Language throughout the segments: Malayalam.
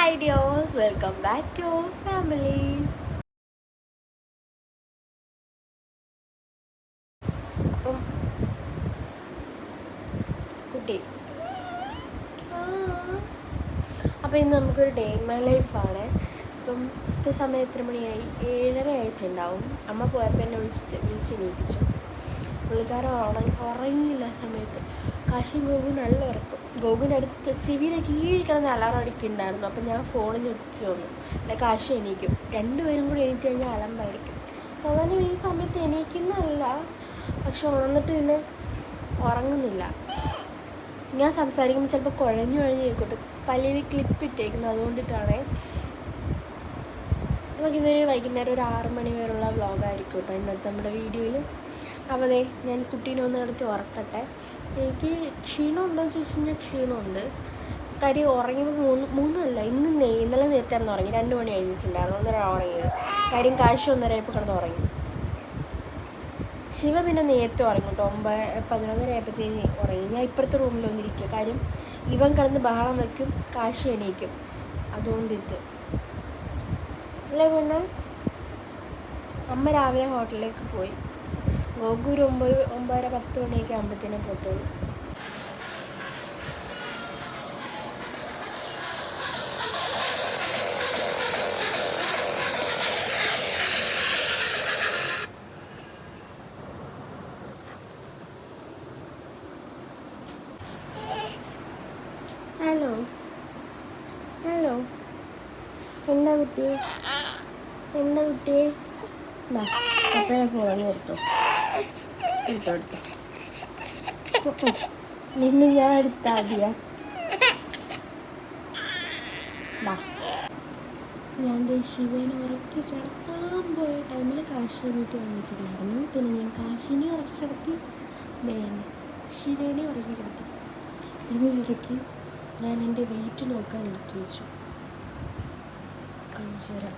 Hi dears, welcome back to our family. അപ്പം കുട്ടി അപ്പോൾ ഇന്ന് നമുക്കൊരു ഡേ ഇൻ മൈ ലൈഫാണ്. ഇപ്പം സമയം എത്ര മണിയായി? 7:30 ആയിട്ടുണ്ടാവും. അമ്മ പോയപ്പോൾ എന്നെ വിളിച്ചെണീപ്പിച്ചു. പുള്ളിക്കാരൻ ഉറങ്ങിയില്ല സമയത്ത്. കാശിയും ഗോകും നല്ല ഉറക്കും. ഗോകുവിൻ്റെ അടുത്ത് ചെവിയുടെ കീഴിൽ കിടന്ന് അലാറം അടിക്കുന്നുണ്ടായിരുന്നു. അപ്പം ഞാൻ ഫോണിൽ നിർത്തി വന്നു. അല്ലെ കാശി എണീക്കും. രണ്ടുപേരും കൂടി എണീറ്റ് കഴിഞ്ഞാൽ അലമ്പായിരിക്കും. സാധാരണ ഈ സമയത്ത് എണീക്കുന്നതല്ല, പക്ഷെ ഉണർന്നിട്ട് പിന്നെ ഉറങ്ങുന്നില്ല. ഞാൻ സംസാരിക്കുമ്പോൾ ചിലപ്പോൾ കുഴഞ്ഞു കേൾക്കട്ടെ. പല്ലിൽ ക്ലിപ്പ് ഇട്ടേക്കുന്നത് അതുകൊണ്ടിട്ടാണ്. നമുക്കിന്നൊരു വൈകുന്നേരം ഒരു 6 മണി വരെയുള്ള വ്ളോഗായിരിക്കും കേട്ടോ ഇന്നത്തെ നമ്മുടെ വീഡിയോയിൽ. അപ്പോൾ അതെ, ഞാൻ കുട്ടീനെ ഒന്ന് നടത്തി ഉറക്കട്ടെ. എനിക്ക് ക്ഷീണം ഉണ്ടോ എന്ന് ചോദിച്ചു കഴിഞ്ഞാൽ ക്ഷീണമുണ്ട്. കാര്യം ഉറങ്ങിയത് മൂന്നല്ല, ഇന്നലെ നേരത്തെ ആയിരുന്നു ഉറങ്ങി. 2 മണി കഴിഞ്ഞിട്ടുണ്ടായിരുന്നു. 1:30 ഉറങ്ങിയത്. കാര്യം കാശ് 1:30 ആയപ്പോൾ കിടന്ന് ഉറങ്ങി. ശിവ പിന്നെ നേരത്തെ ഉറങ്ങും കേട്ടോ. 11:30 ആയപ്പോഴത്തേന് ഉറങ്ങി. ഞാൻ ഇപ്പുറത്തെ റൂമിൽ വന്നിരിക്കുക. കാര്യം ഇവൻ കിടന്ന് ബഹളം വയ്ക്കും, കാശ് എണീക്കും. അതുകൊണ്ടിട്ട് അല്ലേ. പിന്നെ അമ്മ രാവിലെ ഹോട്ടലിലേക്ക് പോയി. ഗോകു ഒരു 9:30 10 മണിയൊക്കെ ആകുമ്പോഴത്തേനും പോത്തുള്ളൂ. ഹലോ ഹലോ, എന്താ കുട്ടിയെ? അപ്പഴേ ഫോൺ എടുത്തോ. നിന്ന് ഞാൻ എടുത്താ മതിയാ. ഞാൻ ശിവനെ ഉറക്കി കിടത്താൻ പോയ ടൈമിൽ കാശി എണീറ്റ് വന്നിട്ടുണ്ടായിരുന്നു. പിന്നെ ഞാൻ കാശിനെ ഉറക്കി കിടത്തി, ശിവനെ ഉറക്കി കിടത്തി. ഇതിനിടയ്ക്ക് ഞാൻ എൻ്റെ വെയിറ്റ് നോക്കാൻ എടുത്തു വെച്ചു. കാണിച്ചു തരാം.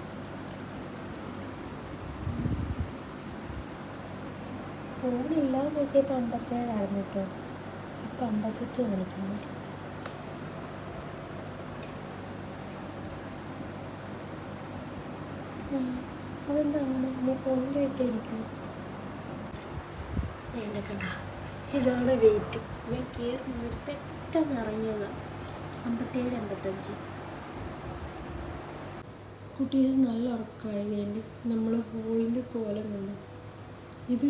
ഫോണില്ലാതെ നോക്കിയപ്പോൾ 57 ആയിരുന്നു കേട്ടോ. ഇപ്പം 58 കാണിക്കുന്നു. അതെന്താ അങ്ങനെ? നമ്മൾ ഫോണിൻ്റെ വെയിറ്റായിരിക്കും. എന്നെ കണ്ട, ഇതാണ് വെയിറ്റ്. ഞാൻ കയറി പെട്ടെന്ന് ഇറങ്ങിയതാണ്. 57 55. കുട്ടീസ് നല്ല ഉറക്കമായതുകൊണ്ട് നമ്മൾ ഹോളിൻ്റെ കോലം കണ്ടു. ഇത്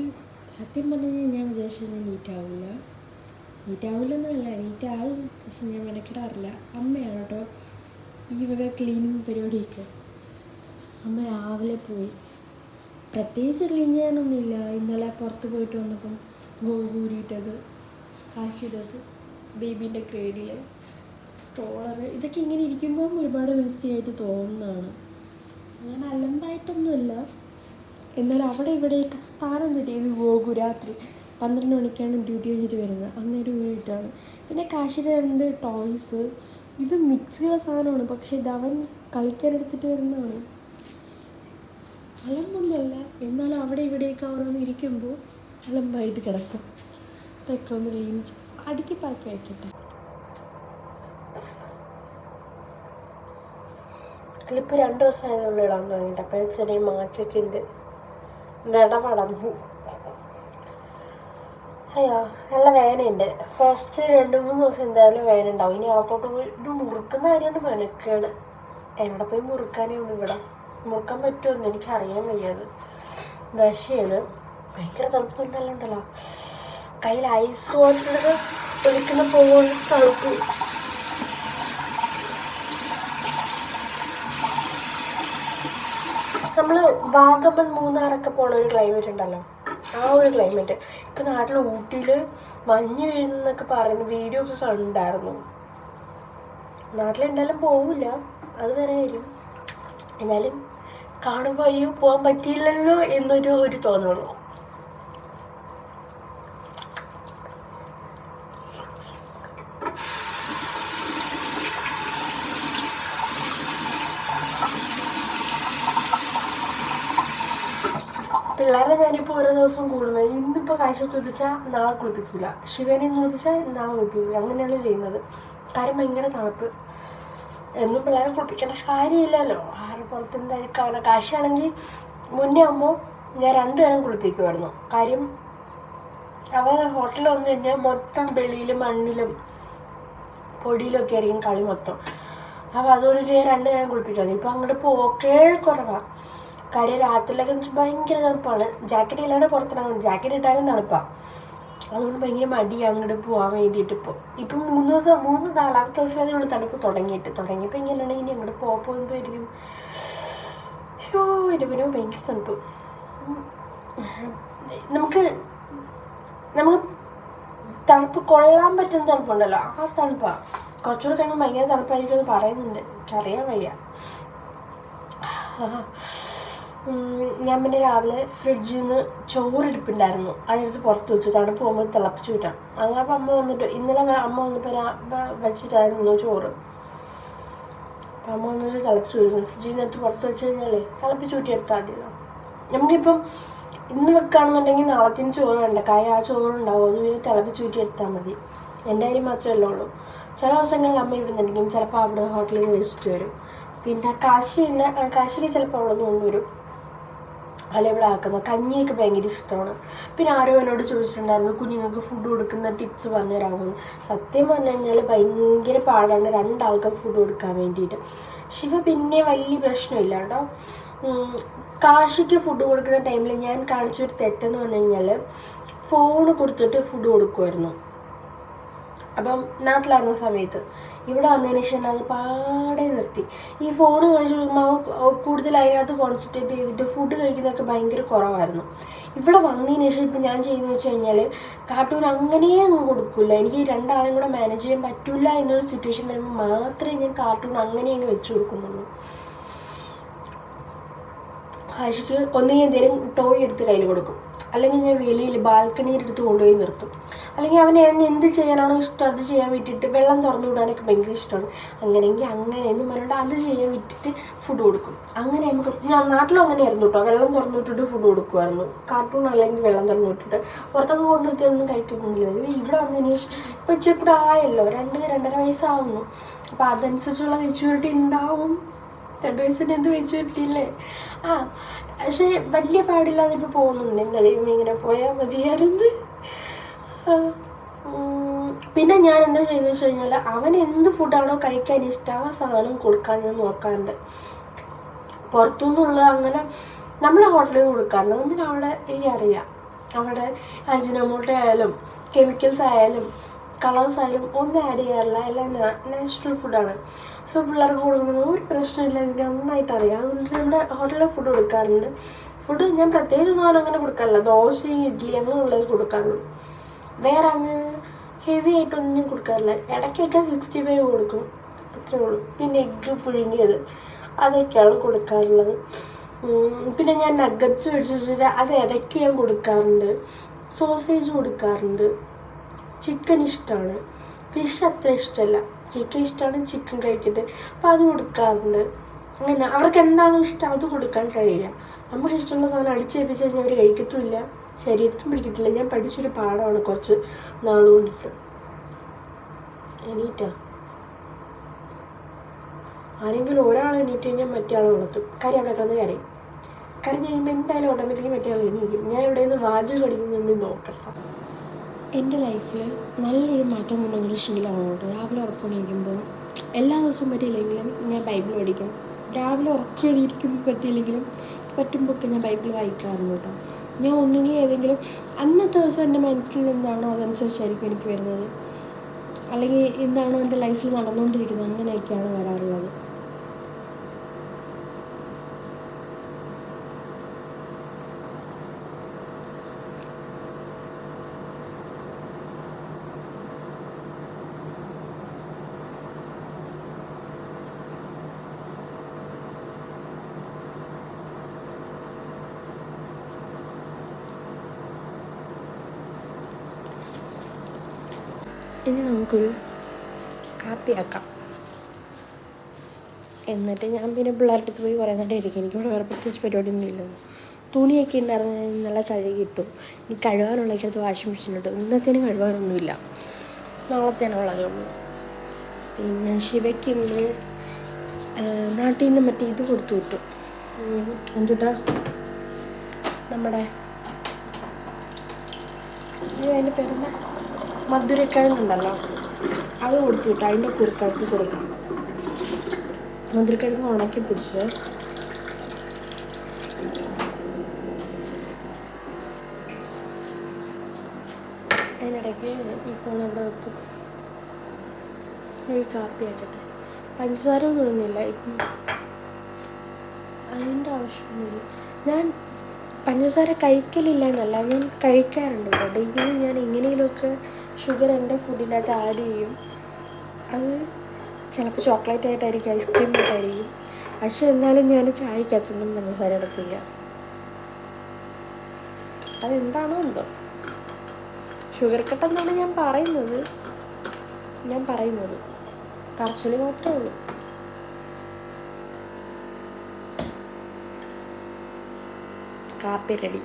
സത്യം പറഞ്ഞു കഴിഞ്ഞാൽ ഞാൻ വിചാരിച്ചത് നീറ്റാവില്ലെന്നല്ല, നീറ്റാവും. പക്ഷെ ഞാൻ മെനക്കിടാറില്ല. അമ്മയാണ് കേട്ടോ ഈ വക ക്ലീനിങ് പരിപാടിയൊക്കെ. അമ്മ രാവിലെ പോയി. പ്രത്യേകിച്ച് ക്ലീൻ ചെയ്യാനൊന്നുമില്ല. ഇന്നലെ പുറത്ത് പോയിട്ട് വന്നപ്പം ഗോകൂരിയിട്ടത്, കാശിട്ടത്, ബേബീൻ്റെ ക്രേഡിൽ സ്ട്രോളർ, ഇതൊക്കെ ഇങ്ങനെ ഇരിക്കുമ്പം ഒരുപാട് മെസ്സിയായിട്ട് തോന്നുന്നതാണ്. അങ്ങനെ അലമ്പായിട്ടൊന്നുമില്ല. എന്നാൽ അവിടെ ഇവിടെയൊക്കെ സ്ഥാനം തെറ്റിയത് ഗോകു രാത്രി 12 മണിക്കാണ് ഡ്യൂട്ടി കഴിഞ്ഞിട്ട് വരുന്നത്. അന്നേരം വീട്ടാണ്. പിന്നെ കാശിയുടെ 2 ടോയ്സ്. ഇത് മിക്സിയുള്ള സാധനമാണ്, പക്ഷെ ഇത് അവൻ കളിക്കാനെടുത്തിട്ട് വരുന്നതാണ്. അലമ്പൊന്നുമല്ല, എന്നാലും അവിടെ ഇവിടെയൊക്കെ ഓരോന്ന് ഇരിക്കുമ്പോൾ അലമ്പായിട്ട് കിടക്കും. ഇതൊക്കെ ഒന്ന് ക്ലീൻ അടുക്കി പാക്കി വയ്ക്കട്ടെ. ക്ലിപ്പ് 2 ദിവസം ആയതുകൊണ്ട് ഇടാൻ തുടങ്ങിയിട്ട്. അപ്പോൾ ചെറിയ മാറ്റൊക്കെ ഉണ്ട്. നടന്നു. അയ്യോ, നല്ല വേദനയുണ്ട്. ഫസ്റ്റ് 2-3 ദിവസം എന്തായാലും വേദന ഉണ്ടാവും. ഇനി അകത്തോട്ട് പോയി ഇത് മുറുക്കുന്ന കാര്യമാണ് മെനക്കേട്. എവിടെ പോയി മുറുക്കാനേ ഉള്ളൂ. ഇവിടെ മുറുക്കാൻ പറ്റുമെന്ന് എനിക്കറിയാൻ വയ്യത്. ബ്രഷ് ചെയ്ത് ഭയങ്കര തണുപ്പൊന്നുമല്ല ഉണ്ടല്ലോ. കയ്യിൽ ഐസ് വാട്ടർ ഒഴിക്കുന്ന പോലെ തണുപ്പ്. നമ്മൾ വാഗമൺ മൂന്നാറൊക്കെ പോണ ഒരു ക്ലൈമറ്റ് ഉണ്ടല്ലോ, ആ ഒരു ക്ലൈമറ്റ്. ഇപ്പം നാട്ടിൽ ഊട്ടിയിൽ മഞ്ഞ് വീഴുന്നൊക്കെ പറയുന്ന വീഡിയോ ഒക്കെ കണ്ടായിരുന്നു. നാട്ടിലെന്തായാലും പോവില്ല, അത് വേറെ കാര്യം. എന്നാലും കാണുമ്പോൾ അയ്യോ പോകാൻ പറ്റിയില്ലല്ലോ എന്നൊരു തോന്നുള്ളൂ. പിള്ളേരെ ഞാനിപ്പോൾ ഓരോ ദിവസം കൂടുമ്പോൾ ഇന്നിപ്പോൾ കാഴ്ച കുളിപ്പിച്ചാൽ നാളെ കുളിപ്പിക്കില്ല, ശിവനെ കുളിപ്പിച്ചാൽ നാളെ കുളിപ്പിക്കില്ല, അങ്ങനെയാണ് ചെയ്യുന്നത്. കാര്യം ഭയങ്കര തണുപ്പ്. എന്നും പിള്ളേരെ കുളിപ്പിക്കേണ്ട കാര്യമില്ലല്ലോ. ആരുടെ പുറത്തുനിന്ന് അഴുക്കാവണ. കാശാണെങ്കിൽ മുന്നേ ആകുമ്പോൾ ഞാൻ 2 നേരം കുളിപ്പിക്കുമായിരുന്നു. കാര്യം അവൻ ഹോട്ടലിൽ വന്നു കഴിഞ്ഞാൽ മൊത്തം വെളിയിലും മണ്ണിലും പൊടിയിലൊക്കെ ആയിരിക്കും കളി മൊത്തം. അപ്പോൾ അതുകൊണ്ട് ഞാൻ 2 നേരം കുളിപ്പിക്കുമായിരുന്നു. ഇപ്പം അങ്ങോട്ട് പോക്കേ കുറവാണ്. കാര്യം രാത്രിയിലൊക്കെ വെച്ചാൽ ഭയങ്കര തണുപ്പാണ്. ജാക്കറ്റ് ഇല്ലാണ്ട് പുറത്തിറങ്ങും. ജാക്കറ്റ് ഇട്ടാലും തണുപ്പാണ്. അതുകൊണ്ട് ഭയങ്കര മടിയാണ് അങ്ങോട്ട് പോകാൻ വേണ്ടിയിട്ട്. ഇപ്പം 4-5 ദിവസം അതിനുള്ള തണുപ്പ് തുടങ്ങിയപ്പോൾ ഇങ്ങനെയാണെങ്കിൽ ഇനി അങ്ങോട്ട് പോകുമ്പോൾ എന്തായിരിക്കും. ഷോ എൻ്റെ പിന്നെ ഭയങ്കര തണുപ്പ്. നമുക്ക് തണുപ്പ് കൊള്ളാൻ പറ്റുന്ന തണുപ്പുണ്ടല്ലോ, ആ തണുപ്പാണ്. കുറച്ചുകൂടെ കഴിയുമ്പോൾ ഭയങ്കര തണുപ്പായിരിക്കും എന്ന് പറയുന്നുണ്ട്. എനിക്കറിയാൻ വയ്യ. ഞാൻ പിന്നെ രാവിലെ ഫ്രിഡ്ജിൽ നിന്ന് ചോറിരിപ്പുണ്ടായിരുന്നു. അതെടുത്ത് പുറത്ത് വെച്ചു. തണുപ്പ് പോകുമ്പോൾ തിളപ്പിച്ചു വിട്ടാം. അതപ്പോൾ അമ്മ വന്നിട്ട് ഇന്നലെ അമ്മ വന്നപ്പോൾ വെച്ചിട്ടായിരുന്നു ചോറ്. അപ്പം അമ്മ വന്നിട്ട് തിളപ്പിച്ചു വിടുന്നു. ഫ്രിഡ്ജിൽ നിന്നിട്ട് പുറത്ത് വെച്ച് കഴിഞ്ഞാലേ തിളപ്പിച്ച് വിട്ടിയെടുത്താൽ മതിയല്ലോ. നമുക്കിപ്പം ഇന്ന് വെക്കുകയാണെന്നുണ്ടെങ്കിൽ നാളത്തേന് ചോറ് വേണ്ട. കാര്യം ആ ചോറുണ്ടാവും. അത് പിന്നെ തിളപ്പിച്ച് വിട്ടിയെടുത്താൽ മതി. എൻ്റെ കാര്യം മാത്രമേ ഉള്ളൂ. ചില ദിവസങ്ങളിൽ അമ്മ ഇവിടുന്നുണ്ടെങ്കിൽ ചിലപ്പോൾ അവിടെ ഹോട്ടലിൽ കഴിച്ചിട്ട് വരും. പിന്നെ കാശിന് ചിലപ്പോൾ അവിടെ നിന്ന് കൊണ്ടുവരും. അല്ല ഇവിടെ ആക്കുന്നത് കഞ്ഞിയൊക്കെ ഭയങ്കര ഇഷ്ടമാണ്. പിന്നെ ആരോ എന്നോട് ചോദിച്ചിട്ടുണ്ടായിരുന്നു കുഞ്ഞുങ്ങൾക്ക് ഫുഡ് കൊടുക്കുന്ന ടിപ്സ് പറഞ്ഞു തരാമെന്ന്. സത്യം പറഞ്ഞു കഴിഞ്ഞാൽ ഭയങ്കര പാടാണ് 2 ആൾക്കും ഫുഡ് കൊടുക്കാൻ വേണ്ടിയിട്ട്. ശിവ പിന്നെ വലിയ പ്രശ്നമില്ല കേട്ടോ. കാശിക്ക് ഫുഡ് കൊടുക്കുന്ന ടൈമിൽ ഞാൻ കാണിച്ചൊരു തെറ്റെന്ന് പറഞ്ഞു കഴിഞ്ഞാൽ ഫോണ് കൊടുത്തിട്ട് ഫുഡ് കൊടുക്കുമായിരുന്നു. അപ്പം നാട്ടിലായിരുന്ന സമയത്ത്. ഇവിടെ വന്നതിന് ശേഷം അത് പാടെ നിർത്തി. ഈ ഫോൺ കാണിച്ചു കൊടുക്കുമ്പോൾ കൂടുതൽ അതിനകത്ത് കോൺസെൻട്രേറ്റ് ചെയ്തിട്ട് ഫുഡ് കഴിക്കുന്നതൊക്കെ ഭയങ്കര കുറവായിരുന്നു. ഇവിടെ വന്നതിന് ശേഷം ഇപ്പം ഞാൻ ചെയ്യുന്നത് വെച്ച് കഴിഞ്ഞാൽ കാർട്ടൂൺ അങ്ങനെയേ അങ്ങ് കൊടുക്കില്ല. എനിക്ക് 2 ആളെയും കൂടെ മാനേജ് ചെയ്യാൻ പറ്റില്ല എന്നൊരു സിറ്റുവേഷൻ വരുമ്പോൾ മാത്രമേ ഞാൻ കാർട്ടൂൺ അങ്ങനെ അങ്ങ് വെച്ച് കൊടുക്കുന്നുള്ളൂ. കാശിക്ക് ഒന്നുകിൽ എന്തെങ്കിലും ടോയ് എടുത്ത് കയ്യിൽ കൊടുക്കും, അല്ലെങ്കിൽ ഞാൻ വെളിയിൽ ബാൽക്കണിയിൽ എടുത്ത് കൊണ്ടുപോയി നിർത്തും. അല്ലെങ്കിൽ അവനെ എന്ത് ചെയ്യാനാണോ ഇഷ്ടം അത് ചെയ്യാൻ വിട്ടിട്ട് വെള്ളം തുറന്നു വിടാനൊക്കെ ഭയങ്കര ഇഷ്ടമാണ്. അങ്ങനെയെങ്കിൽ അങ്ങനെയെന്ന് പറഞ്ഞിട്ട് അത് ചെയ്യാൻ വിട്ടിട്ട് ഫുഡ് കൊടുക്കും. അങ്ങനെ നമുക്ക് ഞാൻ നാട്ടിലും അങ്ങനെയായിരുന്നു കേട്ടോ. വെള്ളം തുറന്നു വിട്ടിട്ട് ഫുഡ് കൊടുക്കുമായിരുന്നു. കാർട്ടൂൺ അല്ലെങ്കിൽ വെള്ളം തുറന്നു വിട്ടിട്ട് പുറത്തൊക്കെ കൊണ്ടുവരുത്തിയൊന്നും കഴിക്കുന്നില്ല. ഇവിടെ വന്നതിന് ശേഷം ഇപ്പോൾ ഇച്ചിരി ആയല്ലോ, 2-2.5 വയസ്സാവുന്നു. അപ്പോൾ അതനുസരിച്ചുള്ള മെച്യൂരിറ്റി ഉണ്ടാവും. 2 വയസ്സിന് എന്ത് മെച്യൂരിറ്റി ഇല്ലേ. പക്ഷേ വലിയ പാടില്ലാതെ ഇപ്പോൾ പോകുന്നുണ്ട്. എൻ്റെ ദൈവം ഇങ്ങനെ പോയാൽ മതിയായിരുന്നു. പിന്നെ ഞാൻ എന്താ ചെയ്യുന്നത് വെച്ച് കഴിഞ്ഞാൽ അവൻ എന്ത് ഫുഡാണോ കഴിക്കാൻ ഇഷ്ടം ആ സാധനം കൊടുക്കാൻ ഞാൻ നോക്കാറുണ്ട്. പുറത്തുനിന്നുള്ള അങ്ങനെ നമ്മുടെ ഹോട്ടലിൽ കൊടുക്കാറുണ്ട്. നമ്മുടെ അവിടെ എനിക്കറിയാം അവിടെ അജിനോമോട്ടോ ആയാലും കെമിക്കൽസ് ആയാലും കളേഴ്സ് ആയാലും ഒന്നും ആഡ് ചെയ്യാറില്ല. എല്ലാം നാച്ചുറൽ ഫുഡാണ്. സോ പിള്ളേർക്ക് കൊടുക്കുന്നത് ഒരു പ്രശ്നമില്ല. എനിക്ക് നന്നായിട്ട് അറിയാം. അതുകൊണ്ട് നമ്മുടെ ഹോട്ടലിൽ ഫുഡ് കൊടുക്കാറുണ്ട്. ഫുഡ് ഞാൻ പ്രത്യേകിച്ചൊന്നും അങ്ങനെ കൊടുക്കാറില്ല. ദോശയും ഇഡ്ഡലി അങ്ങനെയുള്ളത് കൊടുക്കാറുള്ളൂ. വേറെ അങ്ങനെ ഹെവി ആയിട്ടൊന്നും ഞാൻ കൊടുക്കാറില്ല. ഇടയ്ക്കൊക്കെ 65 കൊടുക്കും, അത്രേ ഉള്ളൂ. പിന്നെ എഗ്ഗ് പുഴുങ്ങിയത് അതൊക്കെയാണ് കൊടുക്കാറുള്ളത്. പിന്നെ ഞാൻ നഗറ്റ്സ് മേടിച്ചിട്ട് അത് ഇടയ്ക്ക് ഞാൻ കൊടുക്കാറുണ്ട്. സോസേജ് കൊടുക്കാറുണ്ട്. ചിക്കൻ ഇഷ്ടമാണ്. ഫിഷ് അത്ര ഇഷ്ടമല്ല. ചിക്കൻ ഇഷ്ടമാണ്. ചിക്കൻ കഴിക്കട്ടെ അപ്പോൾ അത് കൊടുക്കാറുണ്ട്. അങ്ങനെ അവർക്ക് എന്താണോ ഇഷ്ടം അത് കൊടുക്കാൻ ട്രൈ ചെയ്യാം. നമുക്ക് ഇഷ്ടമുള്ള സാധനം അടിച്ചേൽപ്പിച്ച് കഴിഞ്ഞാൽ അവർ കഴിക്കത്തുമില്ല, ശരീരത്തും പിടിക്കത്തില്ല. ഞാൻ പഠിച്ചൊരു പാഠമാണ് കുറച്ച് നാളുകൊണ്ടിട്ട്. എണീറ്റാ ആരെങ്കിലും ഒരാൾ എണീറ്റ് കഴിഞ്ഞാൽ മറ്റേ ആൾ വളർത്തും. കാര്യം അവിടെ കിടന്ന് കരയും കഴിയുമ്പോൾ എന്തായാലും ഓട്ടോമാറ്റിക്കലി മറ്റേ ആൾ എണീക്കും. ഞാൻ ഇവിടെ നിന്ന് വാചകം കടിക്കുന്നുണ്ട് നോക്കട്ടെ. എൻ്റെ ലൈഫിൽ നല്ലൊരു മാറ്റം കൊണ്ടുവന്നൊരു ശീലമാണ്. രാവിലെ ഉറക്കമെണീക്കുമ്പോൾ എല്ലാ ദിവസവും പറ്റിയില്ലെങ്കിലും ഞാൻ ബൈബിൾ പഠിക്കും. രാവിലെ ഉറക്കമെണീക്കുമ്പോൾ പറ്റിയില്ലെങ്കിലും പറ്റുമ്പോഴൊക്കെ ഞാൻ ബൈബിൾ വായിക്കാറുണ്ട് കേട്ടോ. ഞാൻ ഒന്നുകിൽ ഏതെങ്കിലും അന്നത്തെ ദിവസം എൻ്റെ മനസ്സിൽ എന്താണോ അതനുസരിച്ചായിരിക്കും എനിക്ക് വരുന്നത്. അല്ലെങ്കിൽ എന്താണോ എൻ്റെ ലൈഫിൽ നടന്നുകൊണ്ടിരിക്കുന്നത് അങ്ങനെയൊക്കെയാണ് വരാറുള്ളത്. ഇനി നമുക്കൊരു കാപ്പിയാക്കാം. എന്നിട്ട് ഞാൻ പിന്നെ പിള്ളേരുടെ അടുത്ത് പോയി കുറേ നേരം ഇരിക്കും. എനിക്കിവിടെ വേറെ പ്രത്യേകിച്ച് പരിപാടിയൊന്നും ഇല്ലല്ലോ. തുണിയൊക്കെ ഉണ്ടായിരുന്നു, ഞാൻ നല്ല കഴുകിയിട്ടു. ഇനി കഴുകാനുള്ളതിനകത്ത് വാഷിംഗ് മെഷീനിലിട്ടു. ഇന്നത്തേന് കഴുകാനൊന്നുമില്ല, നാളത്തേനുള്ളതേ ഉള്ളൂ. പിന്നെ ശിവയ്ക്ക് ഇന്ന് നാട്ടിൽ നിന്ന് മറ്റേ ഇത് കൊടുത്തു വിട്ടു. എന്തുട്ടാ നമ്മുടെ അതിൻ്റെ പേരെന്താ, മധുരക്കിഴങ്ങുണ്ടല്ലോ, അത് കൊടുത്തു വിട്ടു. അതിൻ്റെ കുറുക്കാക്കി കൊടുക്കും. മധുരക്കിഴങ്ങ് ഉണക്കി പിടിച്ചത്. അതിനിടയ്ക്ക് ഈ ഫോൺ അവിടെ വെക്കും. ഒരു കാപ്പി ആക്കട്ടെ. പഞ്ചസാര ഒന്നും ഇടുന്നില്ല ഇപ്പം, അതിൻ്റെ ആവശ്യമൊന്നുമില്ല. ഞാൻ പഞ്ചസാര കഴിക്കലില്ല എന്നല്ല, ഞാൻ കഴിക്കാറുണ്ട് കേട്ടോ. ഡെയിലി ഞാൻ എങ്ങനെയെങ്കിലുമൊക്കെ ഷുഗർ എൻ്റെ ഫുഡിൻ്റെ അകത്ത് ആഡ് ചെയ്യും. അത് ചിലപ്പോൾ ചോക്ലേറ്റ് ആയിട്ടായിരിക്കും, ഐസ്ക്രീം ആയിട്ടായിരിക്കും. പക്ഷെ എന്നാലും ഞാൻ ചായക്കകത്തൊന്നും പഞ്ചസാര ഇടത്തില്ല. അതെന്താണോ എന്തോ, ഷുഗർ കട്ടെന്നാണ് ഞാൻ പറയുന്നത്. പറച്ചിൽ മാത്രമേ ഉള്ളൂ. കാപ്പി റെഡി.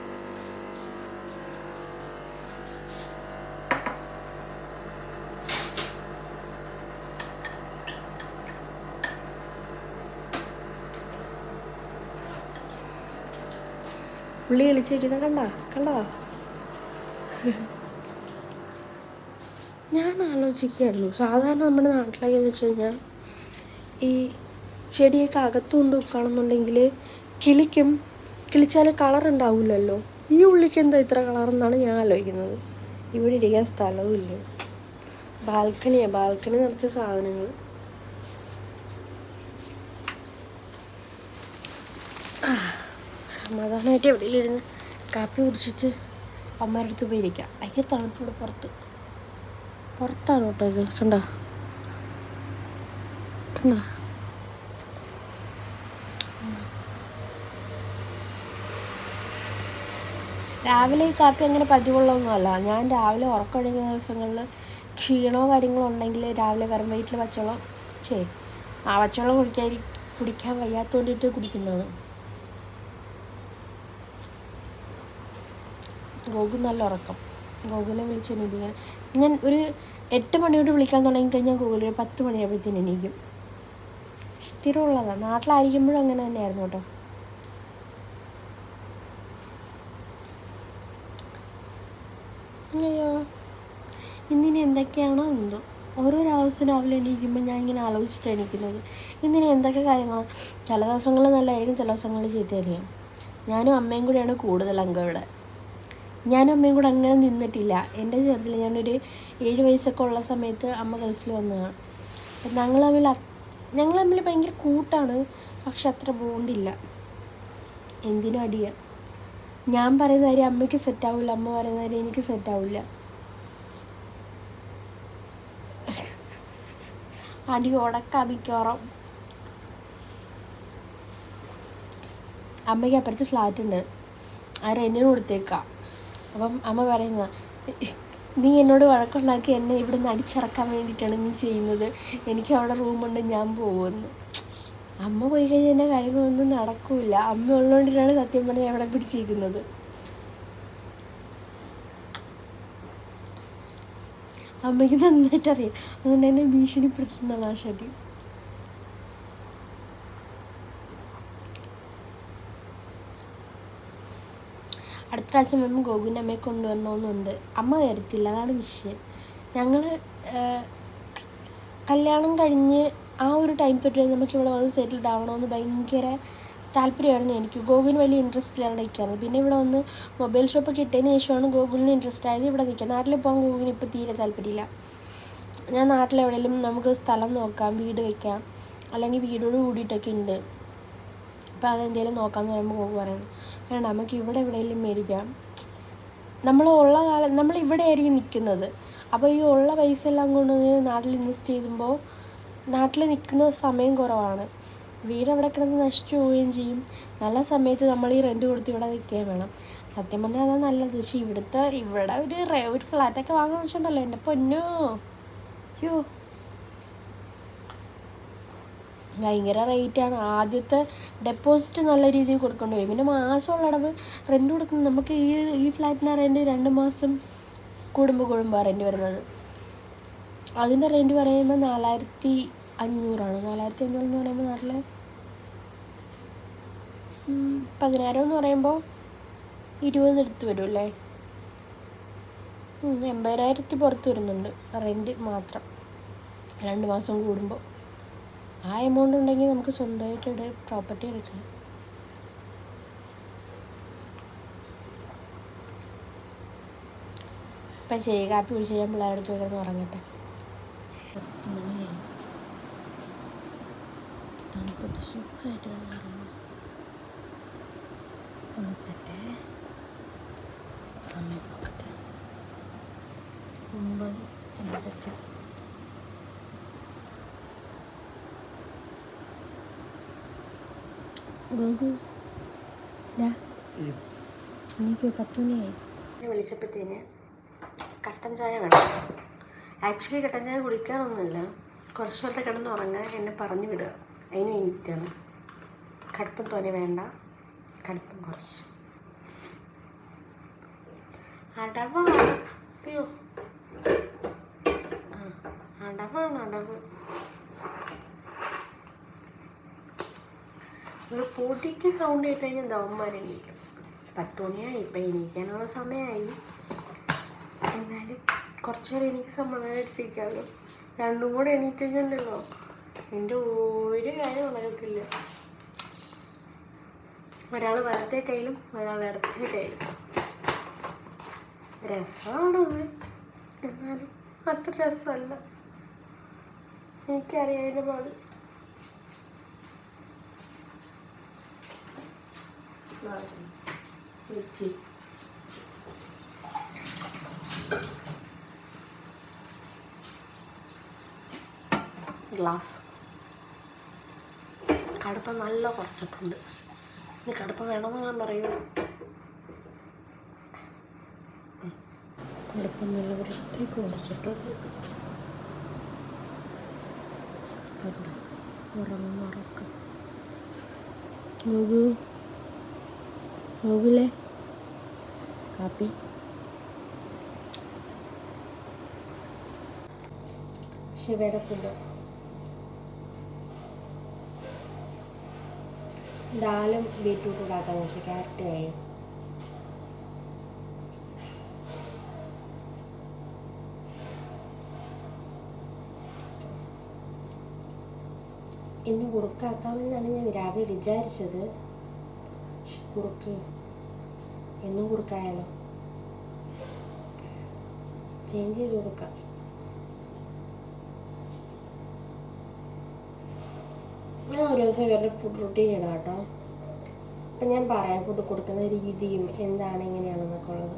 ഉള്ളി കളിച്ചിരിക്കുന്ന കണ്ടോ ഞാൻ ആലോചിക്കുകയുള്ളൂ. സാധാരണ നമ്മുടെ നാട്ടിലേക്ക് വെച്ച് കഴിഞ്ഞാൽ ഈ ചെടിയൊക്കെ അകത്തുകൊണ്ട് വെക്കുകയാണെന്നുണ്ടെങ്കിൽ കിളിച്ചാൽ കളർ ഉണ്ടാവില്ലല്ലോ. ഈ ഉള്ളിക്ക് എന്താ ഇത്ര കളറെന്നാണ് ഞാൻ ആലോചിക്കുന്നത്. ഇവിടെ ഇരിക്കാൻ സ്ഥലവും ഇല്ല. ബാൽക്കണി നിറച്ച സാധനങ്ങൾ. സമാധാനമായിട്ട് എവിടെയിലിരുന്ന് കാപ്പി കുടിച്ചിട്ട് അമ്മയുടെ അടുത്ത് പോയിരിക്കാം. ഭയങ്കര തണുപ്പിവിടെ പുറത്താണ് കേട്ടോ ഇത്. കണ്ടോ രാവിലെ ഈ കാപ്പി അങ്ങനെ പതിവുള്ളതൊന്നുമല്ല. ഞാൻ രാവിലെ ഉറക്കമൊഴിക്കുന്ന ദിവസങ്ങളിൽ ക്ഷീണമോ കാര്യങ്ങളോ ഉണ്ടെങ്കിൽ രാവിലെ വെറും വയറ്റിൽ പച്ചവെള്ളം കുടിക്കാൻ വയ്യാത്തോണ്ടിട്ട് കുടിക്കുന്നതാണ്. ഗോകു നല്ല ഉറക്കം. ഗോകുലിനെ വിളിച്ച് എണീപ്പിക്കാൻ ഞാൻ ഒരു 8 മണിയോട് വിളിക്കാൻ തുടങ്ങിക്കഴിഞ്ഞാൽ ഗോകുൽ ഒരു 10 മണിയാകുമ്പോഴത്തേന് എണീക്കും. സ്ഥിരമുള്ളതാണ്. നാട്ടിലായിരിക്കുമ്പോഴും അങ്ങനെ തന്നെയായിരുന്നു കേട്ടോ. അയ്യോ, ഇന്നിനി എന്തൊക്കെയാണോ എന്തോ. ഓരോ ദിവസം രാവിലെ എണീക്കുമ്പോൾ ഞാൻ ഇങ്ങനെ ആലോചിച്ചിട്ടാണ് എണീക്കുന്നത്. ഇന്നിനി എന്തൊക്കെ കാര്യങ്ങളാണ്. ചില ദിവസങ്ങളിൽ നല്ലതായിരിക്കും, ചില ദിവസങ്ങളിൽ ചീത്തയായിരിക്കും. ഞാനും അമ്മയും കൂടെയാണ് കൂടുതൽ അംഗം ഇവിടെ. ഞാനും അമ്മയും കൂടെ അങ്ങനെ നിന്നിട്ടില്ല. എൻ്റെ ചെറുതിൽ ഞാനൊരു 7 വയസ്സൊക്കെ ഉള്ള സമയത്ത് അമ്മ ഗൾഫിൽ വന്നതാണ്. അപ്പം ഞങ്ങൾ തമ്മിൽ ഭയങ്കര കൂട്ടാണ്, പക്ഷെ അത്ര ബോണ്ടില്ല. എന്തിനും അടിയാണ്. ഞാൻ പറയുന്ന കാര്യം അമ്മയ്ക്ക് സെറ്റാവില്ല, അമ്മ പറയുന്ന കാര്യം എനിക്ക് സെറ്റാവില്ല. അടി ഉടക്കാം മിക്കവാറും. അമ്മയ്ക്ക് അപ്പുറത്ത് ഫ്ലാറ്റ് ഉണ്ട്, ആ റെൻറ്റിന് കൊടുത്തേക്കാം. അപ്പം അമ്മ പറയുന്ന, നീ എന്നോട് വഴക്കുണ്ടാക്കി എന്നെ ഇവിടെ നിന്ന് അടിച്ചിറക്കാൻ വേണ്ടിയിട്ടാണ് നീ ചെയ്യുന്നത്, എനിക്ക് അവിടെ റൂമുണ്ട്, ഞാൻ പോകുമെന്ന്. അമ്മ പോയി കഴിഞ്ഞാൽ എൻ്റെ കാര്യങ്ങളൊന്നും നടക്കില്ല. അമ്മ ഉള്ളതുകൊണ്ടിട്ടാണ് സത്യം പറഞ്ഞാൽ അവിടെ പിടിച്ചിരിക്കുന്നത്. അമ്മയ്ക്ക് നന്നായിട്ട് അറിയാം, അതുകൊണ്ട് എന്നെ ഭീഷണിപ്പെടുത്തുന്നതാണ് ആ ശരി. അടുത്ത പ്രാവശ്യം വരുമ്പോൾ ഗോകുവിൻ്റെ അമ്മയെ കൊണ്ടുവരണമെന്നുണ്ട്. അമ്മ വരത്തില്ല, അതാണ് വിഷയം. ഞങ്ങൾ കല്യാണം കഴിഞ്ഞ് ആ ഒരു ടൈം തൊട്ട് നമുക്കിവിടെ വന്ന് സെറ്റിൽഡ് ആവണമെന്ന് ഭയങ്കര താല്പര്യമായിരുന്നു എനിക്ക്. ഗോകുലിന് വലിയ ഇൻട്രസ്റ്റ് ഇല്ലാണ്ട് നിൽക്കുന്നത്. പിന്നെ ഇവിടെ വന്ന് മൊബൈൽ ഷോപ്പൊക്കെ ഇട്ടതിന് ശേഷമാണ് ഗോകുലിന് ഇൻട്രസ്റ്റ് ആയത് ഇവിടെ നിൽക്കുക. നാട്ടിൽ പോകാൻ ഗോകുലിന് ഇപ്പോൾ തീരെ താല്പര്യമില്ല. ഞാൻ നാട്ടിലെവിടെയെങ്കിലും നമുക്ക് സ്ഥലം നോക്കാം, വീട് വയ്ക്കാം, അല്ലെങ്കിൽ വീടോട് കൂടിയിട്ടൊക്കെ ഉണ്ട്, അപ്പോൾ അതെന്തെങ്കിലും നോക്കാമെന്ന് പറയുമ്പോൾ ഗോകു പറയുന്നു, വേണ്ട നമുക്ക് ഇവിടെ എവിടെയെങ്കിലും മേടിക്കാം. നമ്മളിവിടെ ആയിരിക്കും നിൽക്കുന്നത്. അപ്പോൾ ഈ ഉള്ള പൈസ എല്ലാം കൊണ്ടുവന്ന് നാട്ടിൽ ഇൻവെസ്റ്റ് ചെയ്യുമ്പോൾ നാട്ടിൽ നിൽക്കുന്ന സമയം കുറവാണ്. വീട് അവിടെ കിടന്ന് നശിച്ചു പോവുകയും ചെയ്യും. നല്ല സമയത്ത് നമ്മൾ ഈ റെൻറ്റ് കൊടുത്ത് ഇവിടെ നിൽക്കുകയും വേണം. സത്യം പറഞ്ഞാൽ അതാണ് നല്ലത്. പക്ഷേ ഇവിടെ ഒരു ഫ്ലാറ്റൊക്കെ വാങ്ങാൻ വെച്ചിട്ടുണ്ടല്ലോ, എൻ്റെ പൊന്നോ, യോ ഭയങ്കര റേറ്റാണ്. ആദ്യത്തെ ഡെപ്പോസിറ്റ് നല്ല രീതിയിൽ കൊടുക്കേണ്ടി വരും. പിന്നെ മാസമുള്ള അടവ് റെൻറ്റ് കൊടുക്കുന്നത്. നമുക്ക് ഈ ഫ്ലാറ്റിന് റെൻറ്റ് 2 മാസം കൂടുമ്പോൾ റെൻറ്റ് വരുന്നത്. അതിൻ്റെ റെൻറ്റ് പറയുമ്പോൾ 4000 500 4500 എന്ന് പറയുമ്പോൾ നാട്ടിൽ 10,000 എന്ന് പറയുമ്പോൾ 20 എടുത്ത് വരും അല്ലേ? 80,000 പുറത്ത് വരുന്നുണ്ട് റെൻറ്റ് മാത്രം 2 മാസം കൂടുമ്പോൾ. ആ എമൗണ്ട് ഉണ്ടെങ്കിൽ നമുക്ക് സ്വന്തമായിട്ട് ഇവിടെ പ്രോപ്പർട്ടി എടുക്കാം. ഇപ്പം ശരി, കാപ്പി കുടിച്ച് ഞാൻ പിള്ളേരുടെ അടുത്ത് കിടന്ന് ഉറങ്ങട്ടെ. തണുപ്പത്ത് സുഖമായിട്ട് ഉണർത്തട്ടെ. സമയം നോക്കട്ടെ. 9:80. ഗോകു എനിക്ക് 10 മണിയായി. വിളിച്ചപ്പോഴത്തേന് കട്ടൻ ചായ വേണം. ആക്ച്വലി കട്ടൻ ചായ കുടിക്കാനൊന്നുമില്ല, കുറച്ച് നേരത്തെ കിടന്ന് ഉറങ്ങാൻ എന്നെ പറഞ്ഞു വിടുക, അതിന് വേണ്ടിയിട്ടാണ്. കടുപ്പം തോനെ വേണ്ട, കടുപ്പം കുറച്ച്. അടവാണ്, അയ്യോ അടവാണ്, അടവ്. ഒരു പൊടിക്ക് സൗണ്ട് കേട്ട് കഴിഞ്ഞാൽ ദവന്മാരെണീക്കും. 10 മണിയായി, ഇപ്പം എണീക്കാനുള്ള സമയമായി. എന്നാലും കുറച്ച് നേരം എനിക്ക് സമാധാനമായിട്ടിരിക്കാമല്ലോ. 2 കൂടെ എണീറ്റുണ്ടല്ലോ എൻ്റെ ഒരു കാര്യം നടക്കത്തില്ല. ഒരാൾ വലത്തെ കയ്യിലും ഒരാൾ ഇടത്തെ കയ്യിലും. രസമാണത്, എന്നാലും അത്ര രസമല്ല. എനിക്കറിയാം അതിൻ്റെ പാട്. ഗ്ലാസ് കടുപ്പം നല്ല കുറച്ചിട്ടുണ്ട്. ഇനി കടുപ്പം വേണമെന്ന് ഞാൻ പറയൂ. കടുപ്പം നല്ല വൃത്തിക്ക് കുറച്ചിട്ടുണ്ട്. ഉറക്കം നോക്കില്ലേ കാപ്പി. ശിവയുടെ ഫുഡ് ദാലും ബീറ്റ്റൂട്ട് ഉണ്ടാക്കാന്ന് വെച്ചാൽ ക്യാരറ്റ് കഴിയും. ഇന്ന് കുറുക്കാക്കാമെന്നാണ് ഞാൻ രാവിലെ വിചാരിച്ചത്. കുറുക്ക് എന്നും കുറുക്കായാലോ, ചേഞ്ച് ചെയ്ത് കൊടുക്കാം. ഞാൻ ഒരു ദിവസം ഇവരുടെ ഫുഡ് റൂട്ടീൻ ഇടാം കേട്ടോ. അപ്പം ഞാൻ പറയാം ഫുഡ് കൊടുക്കുന്ന രീതിയും എന്താണ് എങ്ങനെയാണെന്നൊക്കെ ഉള്ളത്.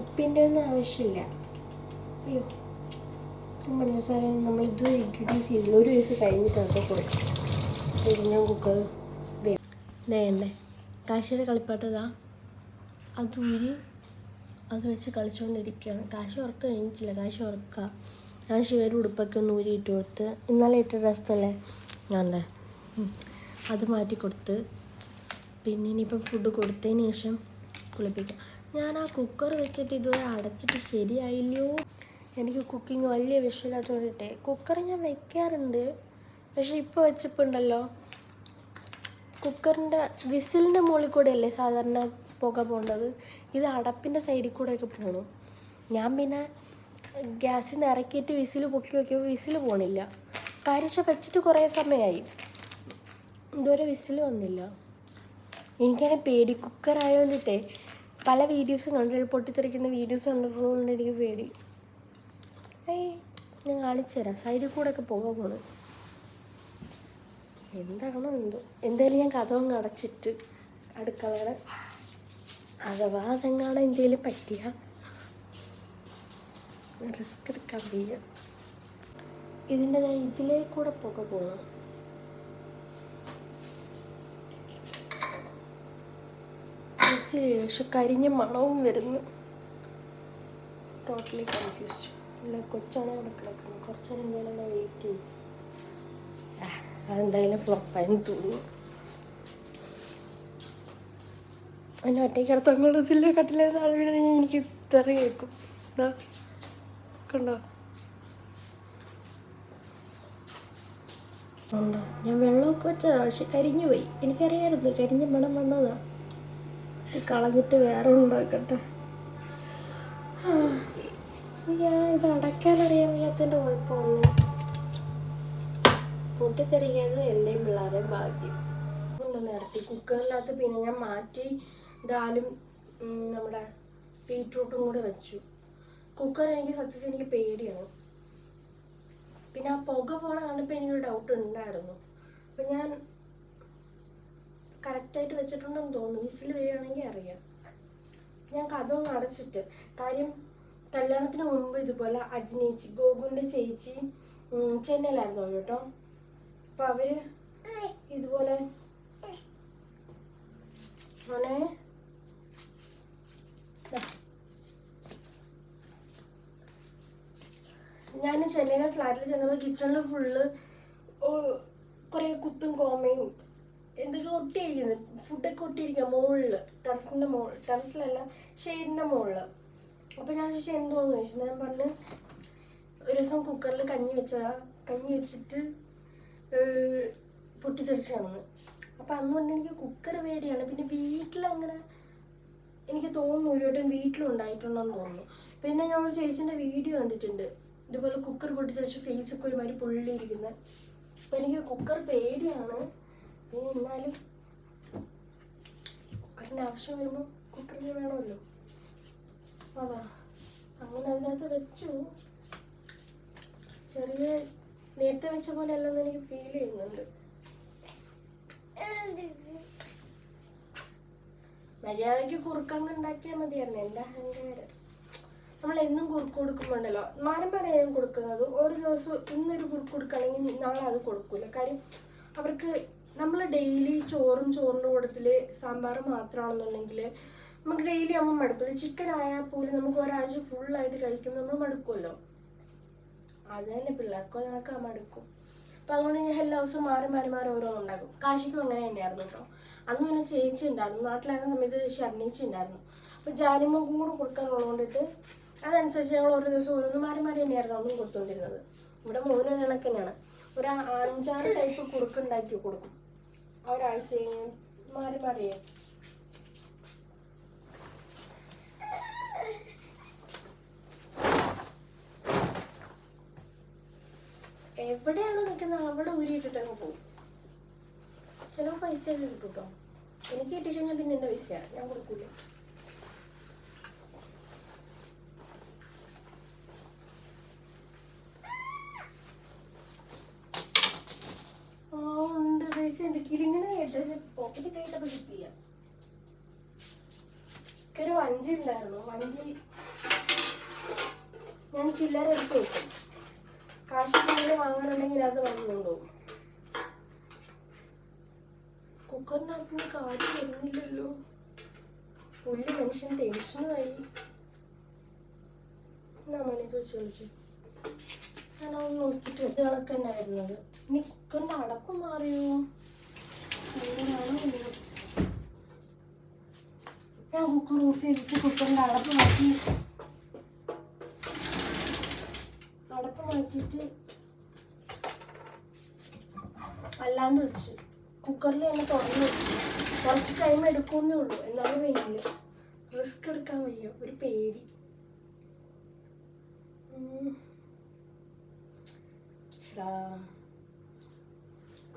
ഉപ്പിൻ്റെ ഒന്നും ആവശ്യമില്ല. അയ്യോ, പഞ്ചസാര നമ്മൾ ഇതുവരെ ഇൻട്രൊഡ്യൂസ് ചെയ്തില്ല. 1 വയസ്സ് കഴിഞ്ഞിട്ടൊക്കെ കൊടുക്കും. ഞാൻ കുക്കർ വേണ്ടേ കാശിയുടെ കളിപ്പാട്ടതാ അതൂരി അത് വെച്ച് കളിച്ചുകൊണ്ടിരിക്കുകയാണ്. കാശ് ഉറക്കം കഴിഞ്ഞിട്ടില്ല, കാശ് ഉറക്കുക. ഞാൻ ശിവയുടെ ഉടുപ്പൊക്കെ ഒന്ന് ഊരി ഇട്ട് കൊടുത്ത്, ഇന്നലെ ഇട്ട ഡ്രസ്സല്ലേ ഞാൻ അത് മാറ്റി കൊടുത്ത്. പിന്നെ ഇനിയിപ്പം ഫുഡ് കൊടുത്തതിന് ശേഷം കുളിപ്പിക്കാം. ഞാൻ ആ കുക്കർ വെച്ചിട്ട് ഇതുവരെ അടച്ചിട്ട് ശരിയായില്ലയോ. എനിക്ക് കുക്കിംഗ് വലിയ വിഷയമില്ലാത്തതുകൊണ്ടിട്ടേ കുക്കർ ഞാൻ വയ്ക്കാറുണ്ട്. പക്ഷെ ഇപ്പോൾ വെച്ചപ്പോൾ ഉണ്ടല്ലോ, കുക്കറിൻ്റെ വിസിലിൻ്റെ മുകളിൽ കൂടെ അല്ലേ സാധാരണ പുക പോകേണ്ടത്, ഇത് അടപ്പിൻ്റെ സൈഡിൽ കൂടെയൊക്കെ പോകണം. ഞാൻ പിന്നെ ഗ്യാസിൽ നിന്ന് ഇറക്കിയിട്ട് വിസിൽ പൊക്കി വയ്ക്കുമ്പോൾ വിസിൽ പോകണില്ല. കാര്യം വെച്ചിട്ട് കുറേ സമയമായി, ഇതുവരെ വിസിൽ വന്നില്ല. എനിക്കാണെങ്കിൽ പേടി, കുക്കർ ആയതുകൊണ്ടിട്ടേ പല വീഡിയോസും കണ്ടു, പൊട്ടിത്തെറിക്കുന്ന വീഡിയോസ് കണ്ടിട്ടുള്ളതുകൊണ്ട് എനിക്ക് പേടി. ഞാൻ കാണിച്ചു തരാം, സൈഡിൽ കൂടെ ഒക്കെ പുക പോണ്. എന്താണോ എന്തോ. എന്തായാലും ഞാൻ കഥവും അടച്ചിട്ട് അടുക്കളയുടെ അഥവാ അതെങ്ങാണോ എന്തെങ്കിലും പറ്റിയ റിസ്ക് എടുക്കാൻ വയ്യ. ഇതിൻ്റെതായ ഇതിലേക്കൂടെ പുക പോകണം. ടേസ്റ്റ് പക്ഷെ കരിഞ്ഞ മണവും വരുന്നു. Totally confused. ഇല്ല, കൊച്ചാണ് അവിടെ കിടക്കുന്നത്. കുറച്ച് നേരം എന്തായാലും വെയിറ്റ് ചെയ്യും. അതെന്തായാലും ഫ്ലോപ്പായെന്ന് തോന്നുന്നു. അതിന് ഒറ്റയ്ക്ക് അടുത്തൊന്നുള്ളതില്ല. കട്ടിലെ താഴെ വീണ എനിക്ക് തെറി കേൾക്കും. ഇതാ കണ്ടോ? ഉണ്ടോ? ഞാൻ വെള്ളമൊക്കെ വെച്ചതാ, പക്ഷെ കരിഞ്ഞു പോയി. എനിക്കറിയാമായിരുന്നു കരിഞ്ഞ മണം വന്നതാ. കളഞ്ഞിട്ട് വേറെ ഉണ്ടാക്കട്ടെ. ഞാൻ ഇത് അടയ്ക്കാനറിയാൻ വയ്യാത്തതിൻ്റെ കുഴപ്പമൊന്നും പൊട്ടിത്തെറിക്കാതെ എൻ്റെയും പിള്ളേരെയും ഭാഗ്യം. ഒന്ന് നടത്തി കുക്കറിനകത്ത് പിന്നെ ഞാൻ മാറ്റി ദാലും നമ്മുടെ ബീട്രൂട്ടും കൂടെ വെച്ചു. കുക്കർ എനിക്ക് സത്യത്തിൽ എനിക്ക് പേടിയാണ്. പിന്നെ ആ പുക പോണ കണ്ടപ്പോൾ എനിക്കൊരു ഡൗട്ട് ഉണ്ടായിരുന്നു. അപ്പം ഞാൻ കറക്റ്റായിട്ട് വെച്ചിട്ടുണ്ടെന്ന് തോന്നുന്നു. വിസിൽ വരികയാണെങ്കിൽ അറിയാം. ഞാൻ കഥയൊന്നും അടച്ചിട്ട്, കാര്യം കല്യാണത്തിന് മുമ്പ് ഇതുപോലെ അജ്നേച്ചി ഗോകുലിൻ്റെ ചേച്ചി ചെന്നൈയിലായിരുന്നു അവർ കേട്ടോ. അപ്പം അവർ ഇതുപോലെ ഞാൻ ചെന്നൈയിലെ ഫ്ലാറ്റിൽ ചെന്നപ്പോൾ കിച്ചണിൽ ഫുള്ള് കുറേ കുത്തും കോമയും എന്തൊക്കെ ഒട്ടിയിരിക്കുന്നു. ഫുഡൊക്കെ ഒട്ടിയിരിക്കുക മുകളിൽ, ടെറസിലല്ല ഷെയ്ഡിൻ്റെ മുകളിൽ. അപ്പോൾ ഞാൻ ചോദിച്ചാൽ എന്തോന്ന് ചോദിച്ചു. ഞാൻ പറഞ്ഞ് ഒരു ദിവസം കുക്കറിൽ കഞ്ഞി വെച്ചതാ, കഞ്ഞി വെച്ചിട്ട് പൊട്ടിത്തെറിച്ചാണെന്ന്. അപ്പം അന്നുകൊണ്ട് എനിക്ക് കുക്കർ പേടിയാണ്. പിന്നെ വീട്ടിലങ്ങനെ എനിക്ക് തോന്നുന്നു ഒരു വട്ടം വീട്ടിലുണ്ടായിട്ടുണ്ടെന്ന് തോന്നുന്നു. പിന്നെ ഞാൻ ഒരു ചേച്ചിൻ്റെ വീഡിയോ കണ്ടിട്ടുണ്ട് ഇതുപോലെ കുക്കർ പൊട്ടിത്തെറിച്ച് ഫേസൊക്കെ ഒരുമാതിരി പൊള്ളിയിരിക്കുന്നത്. അപ്പം എനിക്ക് കുക്കർ പേടിയാണ്. പിന്നെ എന്നാലും കുക്കറിൻ്റെ ആവശ്യം വരുമ്പോൾ കുക്കറിന് വേണമല്ലോ. അതാ അങ്ങനെ അതിനകത്ത് വെച്ചു. ചെറിയ നേരത്തെ വെച്ച പോലെ അല്ലെന്ന് എനിക്ക് ഫീൽ ചെയ്യുന്നുണ്ട്. മര്യാദയ്ക്ക് കുറുക്കങ്ങ് ഉണ്ടാക്കിയാൽ മതിയായിരുന്നു. എൻ്റെ അഹങ്കാരം. നമ്മളെന്നും കുറുക്ക് കൊടുക്കുമ്പോണ്ടല്ലോ, മാരമ്പരാണ് ഞാൻ കൊടുക്കുന്നത്. ഒരു ദിവസം ഇന്നൊരു കുറുക്ക് കൊടുക്കുകയാണെങ്കിൽ നാളെ അത് കൊടുക്കില്ല. കാര്യം അവർക്ക് നമ്മൾ ഡെയിലി ചോറിൻ്റെ കൂട്ടത്തിൽ സാമ്പാർ മാത്രമാണെന്നുണ്ടെങ്കിൽ നമുക്ക് ഡെയിലി ആകുമ്പോൾ മടുക്കില്ല. ചിക്കൻ ആയാൽ പോലും നമുക്ക് ഒരാഴ്ച ഫുള്ളായിട്ട് കഴിക്കുമ്പോൾ നമ്മൾ മടുക്കുമല്ലോ. അത് തന്നെ പിള്ളേർക്കോ ഞങ്ങൾക്ക് മടുക്കും. അപ്പം അതുകൊണ്ട് ഞാൻ എല്ലാ ദിവസവും മാറി ഓരോന്നുണ്ടാക്കും. കാശിക്കും അങ്ങനെ തന്നെയായിരുന്നു കേട്ടോ. അന്ന് പിന്നെ ചേച്ചി ഉണ്ടായിരുന്നു, നാട്ടിലായിരുന്ന സമയത്ത് ശരണീച്ചി ഉണ്ടായിരുന്നു. അപ്പം ജാനിമ്മക്കും കൂടെ കൊടുക്കാനുള്ളതുകൊണ്ടിട്ട് അതനുസരിച്ച് ഞങ്ങൾ ഓരോ ദിവസം ഓരോന്ന് മാറി തന്നെയായിരുന്നു അന്നും കൊടുത്തുകൊണ്ടിരുന്നത്. ഇവിടെ മോനും കണക്ക് തന്നെയാണ്. ഒരു 5-6 ടൈപ്പ് കുറുക്കുണ്ടാക്കി കൊടുക്കും ഒരാഴ്ച മാറി. എവിടെയാണോ നിൽക്കുന്നത് അവിടെ ഊരിയിട്ടിട്ടങ്ങ് പോകും. ചിലപ്പോൾ പൈസ എല്ലാം കിട്ടും കേട്ടോ. എനിക്ക് കിട്ടിക്കഴിഞ്ഞാൽ പിന്നെ എൻ്റെ പൈസയാണ്, ഞാൻ കൊടുക്കൂല. ഉണ്ട് പൈസ ഉണ്ട്. കിളിങ്ങനെ കേട്ടോ, പോക്കറ്റ് കൈയിട്ടപ്പോൾ കിട്ടില്ല. ഒരു വഞ്ചി ഉണ്ടായിരുന്നു. വഞ്ചി ഞാൻ ചില്ലറ എടുത്ത് വെക്കും. കാശിൻ്റെ വാങ്ങാനുണ്ടെങ്കിൽ അത് വാങ്ങിക്കൊണ്ടുപോകും. കുക്കറിനകത്ത് കാറ്റ് വരുന്നില്ലല്ലോ. പുല്ല് മനുഷ്യൻ ടെൻഷനുമായി. എന്നാ മണിക്ക് വെച്ച് കളിച്ചു. ഞാനത് നോക്കിയിട്ട് കണക്ക് തന്നെ വരുന്നത്. ഇനി കുക്കറിൻ്റെ അടപ്പ് മാറിയോ? ഞാൻ കുക്കർ ഓഫ് ചെയ്തിട്ട് കുക്കറിൻ്റെ അടപ്പ് മാറ്റിയിട്ട് അല്ലാണ്ട് വെച്ച് കുക്കറിൽ തന്നെ തുറന്ന് വെച്ചു. കുറച്ച് ടൈം എടുക്കുമെന്നേ ഉള്ളൂ. എന്നാലും വേണ്ടില്ല, റിസ്ക് എടുക്കാൻ വയ്യ, ഒരു പേടി.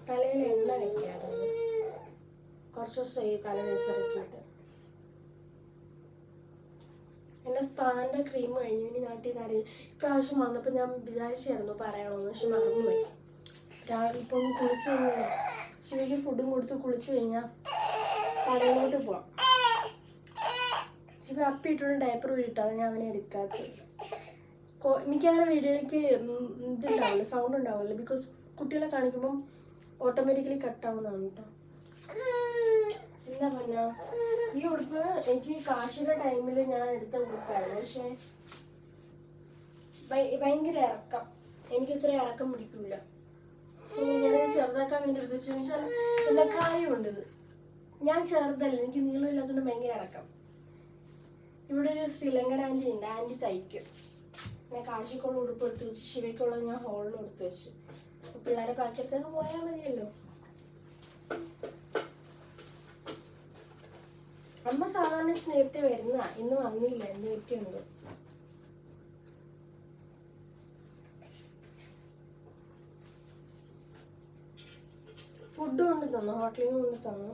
തലയിൽ എണ്ണ വയ്ക്കാറ് കുറച്ച് ദിവസമായി തല വെച്ചിറക്കിയിട്ട്. എൻ്റെ സ്പാൻ്റെ ക്രീം കഴിഞ്ഞു. ഇനി നാട്ടിൽ നിന്ന് അറിയില്ല. ഇപ്രാവശ്യം വന്നപ്പോൾ ഞാൻ വിചാരിച്ചായിരുന്നു പറയണമെന്ന്, പക്ഷെ മറന്നുപോയി. രാവിലെ ഇപ്പം കുളിച്ച് കഴിഞ്ഞാൽ ശിവയ്ക്ക് ഫുഡും കൊടുത്ത് കുളിച്ച് കഴിഞ്ഞാൽ കടയിലോട്ട് പോവാം. ശിവ അപ്പിയിട്ടുള്ള ഡയപ്പർ വീട്ടാതെ ഞാൻ അവനെ എടുക്കാത്തത്. മിക്കവാറും വീഡിയോയ്ക്ക് ഇതുണ്ടാവില്ല, സൗണ്ട് ഉണ്ടാവില്ല. ബിക്കോസ് കുട്ടികളെ കാണിക്കുമ്പം ഓട്ടോമാറ്റിക്കലി കട്ടാവുന്നതാണ് കേട്ടോ. എന്താ പറഞ്ഞാൽ ഈ ഉടുപ്പ് എനിക്ക് കാശിയുടെ ടൈമിൽ ഞാൻ എടുത്ത ഉടുപ്പായിരുന്നു. പക്ഷെ ഭയങ്കര ഇറക്കം, എനിക്ക് ഇത്ര ഇറക്കം പിടിക്കില്ല. ഞാനത് ചെറുതാക്കാൻ വേണ്ടി എടുത്തു വെച്ചാൽ എല്ലാ കാര്യമുണ്ട്. ഇത് ഞാൻ ചെറുതല്ല, എനിക്ക് നീളമില്ലാത്തതുകൊണ്ട് ഭയങ്കര ഇറക്കം. ഇവിടെ ഒരു ശ്രീലങ്കൻ ആൻറ്റി ഉണ്ട്, ആൻറ്റി തയ്ക്കും. ഞാൻ കാശിക്കുള്ള ഉടുപ്പ് എടുത്ത് വെച്ച് ശിവയ്ക്കുള്ളത് ഞാൻ ഹോളിൽ എടുത്ത് വെച്ചു. പിള്ളേരെ പാക്കെടുത്തൊക്കെ പോയാൽ മതിയല്ലോ. അമ്മ സാധാരണ നേരത്തെ വരുന്ന, ഇന്ന് വന്നില്ല, എന്ന് പറ്റിയുണ്ട്. ഫുഡ് കൊണ്ട് തന്നു, ഹോട്ടലിൽ നിന്ന് കൊണ്ട് തന്നു.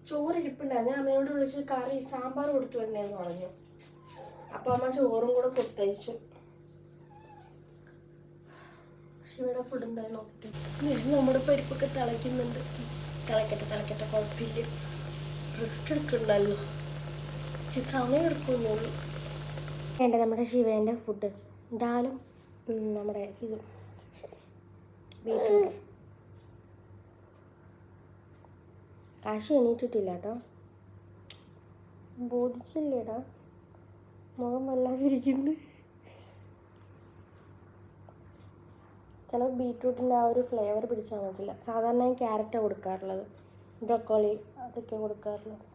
ചോറ് ഇരിപ്പുണ്ടായിരുന്നു. ഞാൻ അമ്മയോട് വിളിച്ച് കറി സാമ്പാർ കൊടുത്തു വരണ്ടേന്ന് പറഞ്ഞു. അപ്പൊ അമ്മ ചോറും കൂടെ കൊടുത്തയച്ചു. ശിവയുടെ ഫുഡ് എന്തായാലും നോക്കിട്ട് നമ്മുടെ പരിപ്പൊക്കെ തിളയ്ക്കുന്നുണ്ട്. തിളക്കട്ടെ, കുഴപ്പമില്ല. റിസ്ക് എടുക്കണ്ടല്ലോ, സമയം എടുക്കുന്നുള്ളൂ. വേണ്ട നമ്മുടെ ശിവേൻ്റെ ഫുഡ് ദാലും നമ്മുടെ ഇത് ബീറ്റ്റൂട്ട്. കാശി എണീറ്റിട്ടില്ല കേട്ടോ, ബോധിച്ചില്ലേടാ, മുഖം വല്ലാതിരിക്കുന്നു. ചില ബീറ്റ്റൂട്ടിൻ്റെ ആ ഒരു ഫ്ലേവർ പിടിച്ചാൽ മതില്ല. സാധാരണ ഞാൻ ക്യാരറ്റാണ് കൊടുക്കാറുള്ളത്, ബ്രക്കോളി അതൊക്കെ കൊടുക്കാറുള്ളത്.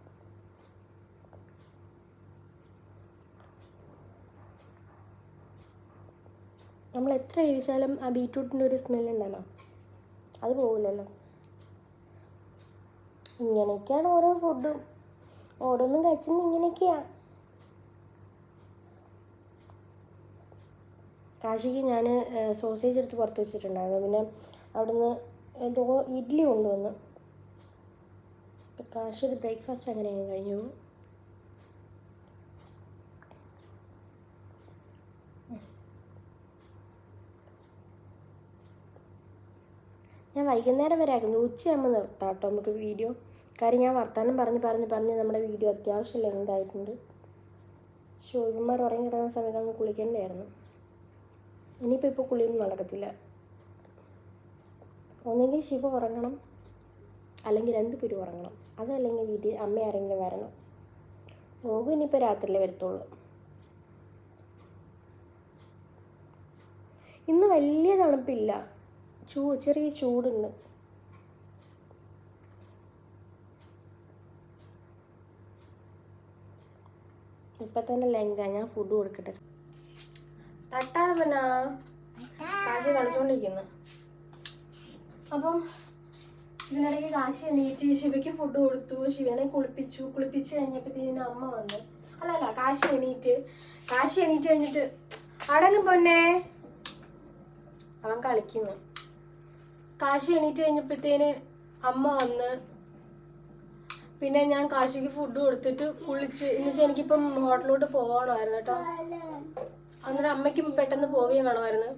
നമ്മൾ എത്ര കഴിച്ചാലും ആ ബീറ്റ്റൂട്ടിൻ്റെ ഒരു സ്മെല്ലുണ്ടല്ലോ, അത് പോകില്ലല്ലോ. ഇങ്ങനെയൊക്കെയാണ് ഓരോ ഫുഡും, ഓരോന്നും കഴിച്ചെന്ന് ഇങ്ങനെയൊക്കെയാണ്. കാശിക്ക് ഞാൻ സോസേജ് എടുത്ത് പുറത്ത് വെച്ചിട്ടുണ്ടായിരുന്നു. പിന്നെ അവിടുന്ന് എന്തോ ഇഡ്ഡലി കൊണ്ടുവന്നു. കാശി ബ്രേക്ക്ഫാസ്റ്റ് അങ്ങനെയാണ് കഴിഞ്ഞു. ഞാൻ വൈകുന്നേരം വരെ ആക്കുന്നു, ഉച്ചയാകുമ്പോൾ നിർത്താം കേട്ടോ നമുക്ക് വീഡിയോ. കാര്യം ഞാൻ വർത്താനം പറഞ്ഞ് നമ്മുടെ വീഡിയോ അത്യാവശ്യം ലെങ്തായിട്ടുണ്ട്. ഷോയ്മാർ ഉറങ്ങി കിടക്കുന്ന സമയത്ത് അങ്ങ് കുളിക്കേണ്ടായിരുന്നു. ഇനിയിപ്പോൾ കുളിയൊന്നും നടക്കത്തില്ല. ഒന്നെങ്കിൽ ശിവ ഉറങ്ങണം, അല്ലെങ്കിൽ 2 പേരും ഉറങ്ങണം. അതല്ലെങ്കിൽ വീട്ടിൽ അമ്മ ആരെങ്കിലും വരണം. നോക്കും ഇനിയിപ്പോൾ രാത്രിയിലേ വരത്തുള്ളൂ. ഇന്ന് വലിയ തണുപ്പില്ല, ചെറിയ ചൂടുണ്ട്. ഇപ്പം തന്നെ ലെങ്കാ. ഞാൻ ഫുഡ് കൊടുക്കട്ടെ. തട്ടാതെ പിന്നെ കാശി കളിച്ചോണ്ടിരിക്കുന്നു. അപ്പം ഇതിനിടയ്ക്ക് കാശി എണീറ്റ് ശിവയ്ക്ക് ഫുഡ് കൊടുത്തു, ശിവനെ കുളിപ്പിച്ച് കഴിഞ്ഞപ്പോഴത്തേനും അമ്മ വന്നു. അല്ല കാശി എണീറ്റ് കഴിഞ്ഞിട്ട് അടങ്ങ് പൊന്നെ, അവൻ കളിക്കുന്നു. കാശി എണീറ്റ് കഴിഞ്ഞപ്പോഴത്തേന് അമ്മ വന്ന്, പിന്നെ ഞാൻ കാശിക്ക് ഫുഡ് കൊടുത്തിട്ട് കുളിച്ച്. എന്നുവെച്ചാൽ എനിക്കിപ്പം ഹോട്ടലിലോട്ട് പോകണമായിരുന്നു കേട്ടോ. അന്നേരം അമ്മയ്ക്കും പെട്ടെന്ന് പോവുകയും വേണമായിരുന്നു.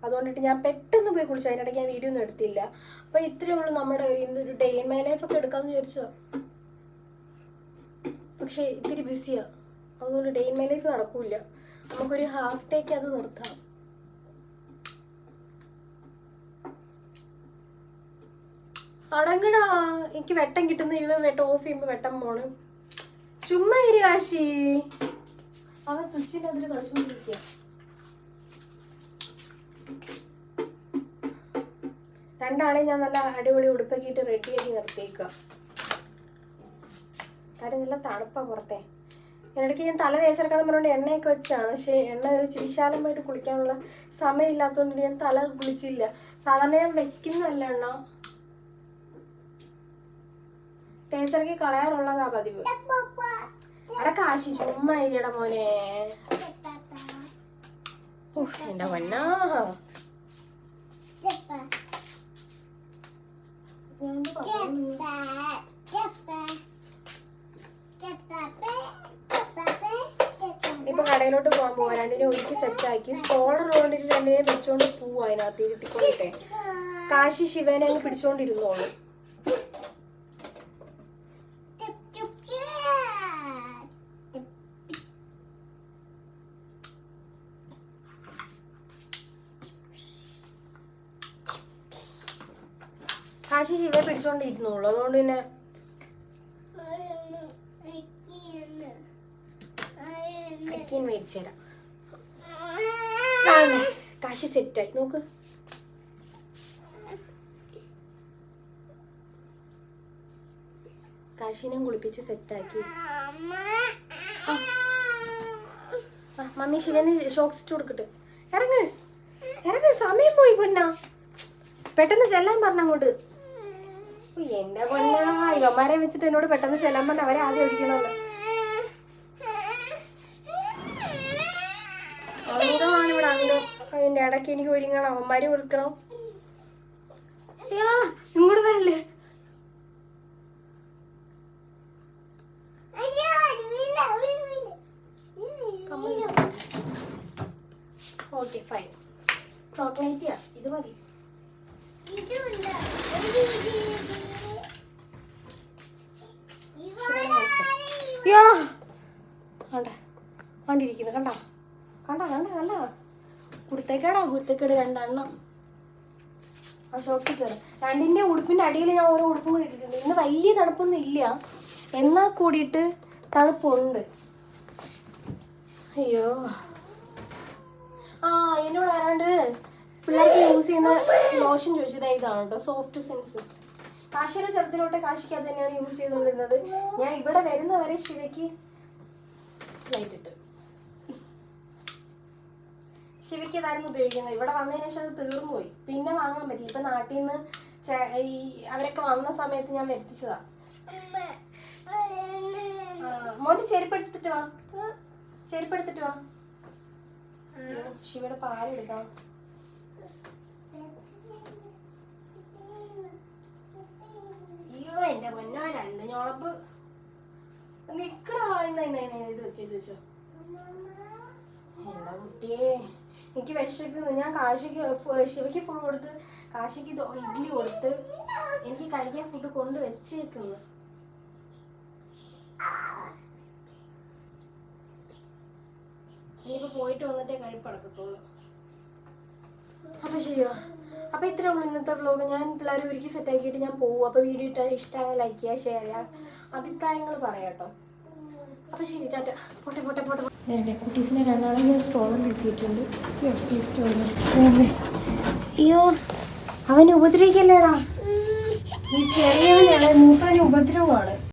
അതുകൊണ്ടിട്ട് ഞാൻ പെട്ടെന്ന് പോയി കുളിച്ചു. അതിനിടയ്ക്ക് ഞാൻ വീഡിയോ ഒന്നും എടുത്തില്ല. അപ്പം ഇത്രയേ ഉള്ളൂ നമ്മുടെ ഇന്നൊരു ഡേ ഇൻ മൈ ലൈഫ് ഒക്കെ എടുക്കാമെന്ന് വിചാരിച്ചോ. പക്ഷേ ഇത്തിരി ബിസിയാണ്, അതുകൊണ്ട് ഡേ ഇൻ മൈ ലൈഫ് നടക്കൂല. നമുക്കൊരു ഹാഫ് ഡേക്ക് അത് നിർത്താം. അടങ്ങടാ, എനിക്ക് വെട്ടം കിട്ടുന്ന ഇവൻ വെട്ടം ഓഫ് ചെയ്യുമ്പോൾ വെട്ടം പോണ്. ചുമ്മാ ഇരി കാശി. അവൻ സ്വിച്ചിന്റെ അതിൽ കളിച്ചുകൊണ്ടിരിക്കുക. രണ്ടാളെയും ഞാൻ നല്ല അടിപൊളി ഉടുപ്പൊക്കെ ഇട്ട് റെഡിയാക്കി നിർത്തിയേക്കുക. കാര്യം നല്ല തണുപ്പാണ് പുറത്തെ. ഇടയ്ക്ക് ഞാൻ തല തേച്ചെടുക്കാന്ന് പറഞ്ഞുകൊണ്ട് എണ്ണയൊക്കെ വെച്ചാണ്. പക്ഷേ എണ്ണ വെച്ച് വിശാലമായിട്ട് കുളിക്കാനുള്ള സമയമില്ലാത്തതുകൊണ്ട് ഞാൻ തല കുളിച്ചില്ല. സാധാരണ ഞാൻ വെക്കുന്നല്ല എണ്ണ, തേച്ചിറക്കി കളയാറുള്ളതാ പതിവ്. അവിടെ കാശി ചുമ്മാ ഇരിയടാ മോനെ. എന്റെ പൊന്നാ, ഇപ്പൊ കടയിലോട്ട് പോകാൻ പോവാ. രണ്ടിനെ ഒരുക്കി സെറ്റാക്കി സ്കോളർ ഉള്ളതുകൊണ്ട് രണ്ടിനെ വെച്ചോണ്ട് പോവാ. അതിനകത്ത് ഇരുത്തിക്കൊണ്ടിട്ടെ കാശി ശിവനെ അങ്ങ് പിടിച്ചോണ്ടിരുന്നോളൂ. കാശി ശിവയെ പിടിച്ചോണ്ടിരുന്നുള്ളൂ. അതുകൊണ്ട് പിന്നെ ഞാൻ മേടിച്ചു തരാം. കാണണേ, കാശി സെറ്റായി നോക്ക്. കാശിനെ കുളിപ്പിച്ച് സെറ്റാക്കി. മമ്മി ശിവന് ഷോക്സ് ഇട്ട് കൊടുക്കട്ടെ. ഇറങ്ങ് ഇറങ്ങ്, സമയം പോയി പൊന്നാ. പെട്ടെന്ന് ചെല്ലാൻ പറഞ്ഞ അങ്ങോട്ട്. എന്റെ പൊന്നാ, ഇവന്മാരെ വെച്ചിട്ട് എന്നോട് പെട്ടെന്ന് ചെല്ലാൻ പറഞ്ഞ അവരെ ആദ്യം ഒഴിക്കണമല്ലോ. അംഗമാണ് ഇവിടെ അംഗം. അതിന്റെ ഇടയ്ക്ക് എനിക്ക് ഒരുങ്ങണം, അവന്മാര് കൊടുക്കണം. ഇങ്ങോട്ട് വരല്ലേ. Okay fine. ചോക്ലേറ്റിയാ ഇത് മതി. കണ്ടിരിക്കുന്നു കണ്ട കണ്ട കണ്ട കണ്ട. കുടുത്തേക്കേടാ കുരുത്തേക്കേട് രണ്ടെണ്ണം. ആ ഷോക്സിൽ കയറി. രണ്ടിൻ്റെ ഉടുപ്പിൻ്റെ അടിയിൽ ഞാൻ ഓരോ ഉടുപ്പും കൂടി ഇട്ടിട്ടുണ്ട്. ഇന്ന് വലിയ തണുപ്പൊന്നും ഇല്ല, എന്നാൽ കൂടിയിട്ട് തണുപ്പുണ്ട്. അയ്യോ, എന്നോട് ആരാണ്ട് പിള്ളേർക്ക് യൂസ് ചെയ്യുന്ന ലോഷൻ ചോദിച്ചത് ഇതാണ് കേട്ടോ, സോഫ്റ്റ് സെൻസ്. കാശിയുടെ ചെറുതിലോട്ട് കാശിക്കകത്ത് തന്നെയാണ് യൂസ് ചെയ്തുകൊണ്ടിരുന്നത്. ഞാൻ ഇവിടെ വരുന്നവരെ ശിവയ്ക്ക് ലൈറ്റ് ഇട്ട് ശിവയ്ക്ക് ഇതായിരുന്നു ഉപയോഗിക്കുന്നത്. ഇവിടെ വന്നതിന് ശേഷം അത് തീർന്നു പോയി, പിന്നെ വാങ്ങാൻ പറ്റില്ല. ഇപ്പം നാട്ടിൽ നിന്ന് ഈ അവരൊക്കെ വന്ന സമയത്ത് ഞാൻ വരുത്തിച്ചതാ. മോൻ്റെ ചെരുപ്പെടുത്തിട്ട് വാ, ചെരുപ്പെടുത്തിട്ട് വാ. ശിവയുടെ പാലെടുക്കാം. അയ്യോ എന്റെ പൊന്നോ, രണ്ട് ഞോളപ്പ് നിക്കണ. ഇത് വെച്ചോ ഇത് വെച്ചോ. എന്താ കുട്ടിയെ, എനിക്ക് വിശക്കുന്നു. ഞാൻ കാശിക്ക് ശിവയ്ക്ക് ഫുഡ് കൊടുത്ത്, കാശിക്ക് ഇഡ്ഡലി കൊടുത്ത്, എനിക്ക് കഴിക്കാൻ ഫുഡ് കൊണ്ട് വെച്ചേക്കുന്നു. ഇനിയിപ്പോൾ പോയിട്ട് വന്നിട്ടേ കഴിപ്പടക്കത്തുള്ളൂ. അപ്പോൾ ശരിയോ, അപ്പോൾ ഇത്രേ ഉള്ളൂ ഇന്നത്തെ വ്ലോഗ്. ഞാൻ പിള്ളേർ ഒരുക്കി സെറ്റാക്കിയിട്ട് ഞാൻ പോകും. അപ്പോൾ വീഡിയോ ഇഷ്ടമായ ലൈക്ക് ചെയ്യുക, ഷെയർ ചെയ്യുക, അഭിപ്രായങ്ങൾ പറയാം കേട്ടോ. അപ്പോൾ ശരി, ടാറ്റ. പോട്ടെ പോട്ടെ പോട്ടെ. കുട്ടീസിനെ രണ്ടാളെ ഞാൻ സ്റ്റോളിൽ എത്തിയിട്ടുണ്ട്. അയ്യോ അവനെ ഉപദ്രവിക്കല്ലേടാ, ഈ ചെറിയവനാണ്, മൂപ്പന് ഉപദ്രവമാണ്.